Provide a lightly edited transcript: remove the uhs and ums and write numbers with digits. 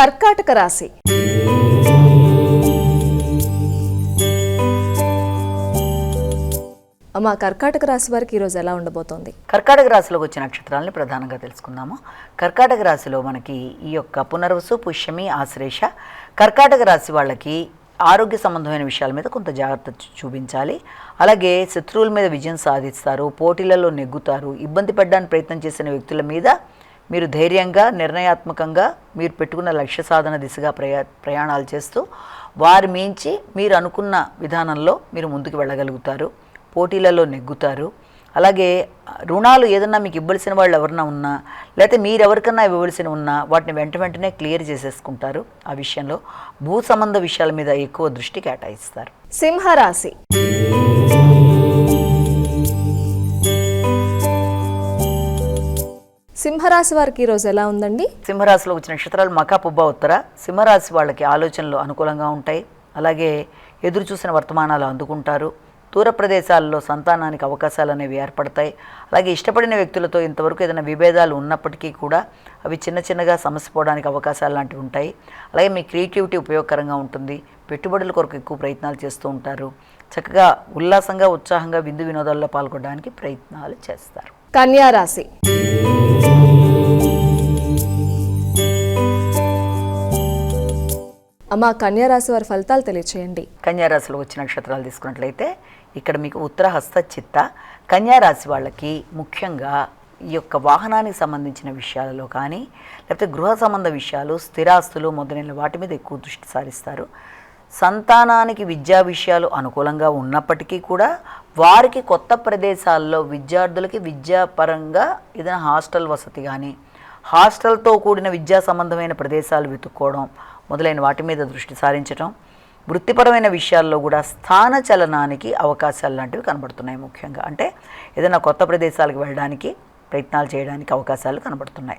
కర్కాటక రాశి. అమ్మా, కర్కాటక రాశి వారికి ఈరోజు ఎలా ఉండబోతోంది? కర్కాటక రాశిలోకి వచ్చిన నక్షత్రాలని ప్రధానంగా తెలుసుకుందాము. కర్కాటక రాశిలో మనకి ఈ యొక్క పునర్వసు, పుష్యమి, ఆశ్లేష. కర్కాటక రాశి వాళ్ళకి ఆరోగ్య సంబంధమైన విషయాల మీద కొంత జాగ్రత్త చూపించాలి. అలాగే శత్రువుల మీద విజయం సాధిస్తారు, పోటీలలో నెగ్గుతారు. ఇబ్బంది పడడానికి ప్రయత్నం చేసిన వ్యక్తుల మీద మీరు ధైర్యంగా, నిర్ణయాత్మకంగా మీరు పెట్టుకున్న లక్ష్య సాధన దిశగా ప్రయాణాలు చేస్తూ వారి మించి మీరు అనుకున్న విధానంలో మీరు ముందుకు వెళ్ళగలుగుతారు, పోటీలలో నెగ్గుతారు. అలాగే రుణాలు ఏదన్నా మీకు ఇవ్వాల్సిన వాళ్ళు ఎవరన్నా ఉన్నా, లేకపోతే మీరు ఎవరికన్నా ఇవ్వవలసిన ఉన్నా వాటిని వెంటనే క్లియర్ చేసేసుకుంటారు. ఆ విషయంలో భూ సంబంధ విషయాల మీద ఎక్కువ దృష్టి కేటాయిస్తారు. సింహరాశి. సింహరాశి వారికి ఈరోజు ఎలా ఉందండి? సింహరాశిలో వచ్చిన నక్షత్రాలు మఖ, పుబ్బ, ఉత్తర. సింహరాశి వాళ్ళకి ఆలోచనలు అనుకూలంగా ఉంటాయి. అలాగే ఎదురు చూసిన వర్తమానాలు అందుకుంటారు. దూర ప్రదేశాల్లో సంతానానికి అవకాశాలు అనేవి ఏర్పడతాయి. అలాగే ఇష్టపడిన వ్యక్తులతో ఇంతవరకు ఏదైనా విభేదాలు ఉన్నప్పటికీ కూడా అవి చిన్నగా సమసిపోవడానికి అవకాశాలు లాంటివి ఉంటాయి. అలాగే మీ క్రియేటివిటీ ఉపయోగకరంగా ఉంటుంది. పెట్టుబడుల కొరకు ఎక్కువ ప్రయత్నాలు చేస్తూ ఉంటారు. చక్కగా ఉల్లాసంగా, ఉత్సాహంగా విందు వినోదాల్లో పాల్గొనడానికి ప్రయత్నాలు చేస్తారు. కన్యా రాశి. అమ్మా, కన్యా రాశి వారి ఫలితాలు తెలియచేయండి. కన్యా రాశిలో వచ్చిన నక్షత్రాలు తీసుకున్నట్లయితే ఇక్కడ మీకు ఉత్తర, హస్త, చిత్త. కన్యా రాశి వాళ్ళకి ముఖ్యంగా ఈ యొక్క వాహనానికి సంబంధించిన విషయాలలో కానీ, లేకపోతే గృహ సంబంధ విషయాలు, స్థిరాస్తులు మొదలైన వాటి మీద ఎక్కువ దృష్టి సారిస్తారు. సంతానానికి విద్యా విషయాలు అనుకూలంగా ఉన్నప్పటికీ కూడా వారికి కొత్త ప్రదేశాల్లో విద్యార్థులకి విద్యాపరంగా ఏదైనా హాస్టల్ వసతి కానీ, హాస్టల్తో కూడిన విద్యా సంబంధమైన ప్రదేశాలు వెతుక్కోవడం మొదలైన వాటి మీద దృష్టి సారించడం. వృత్తిపరమైన విషయాల్లో కూడా స్థాన చలనానికి అవకాశాలు లాంటివి కనబడుతున్నాయి. ముఖ్యంగా అంటే ఏదైనా కొత్త ప్రదేశాలకు వెళ్ళడానికి ప్రయత్నాలు చేయడానికి అవకాశాలు కనబడుతున్నాయి.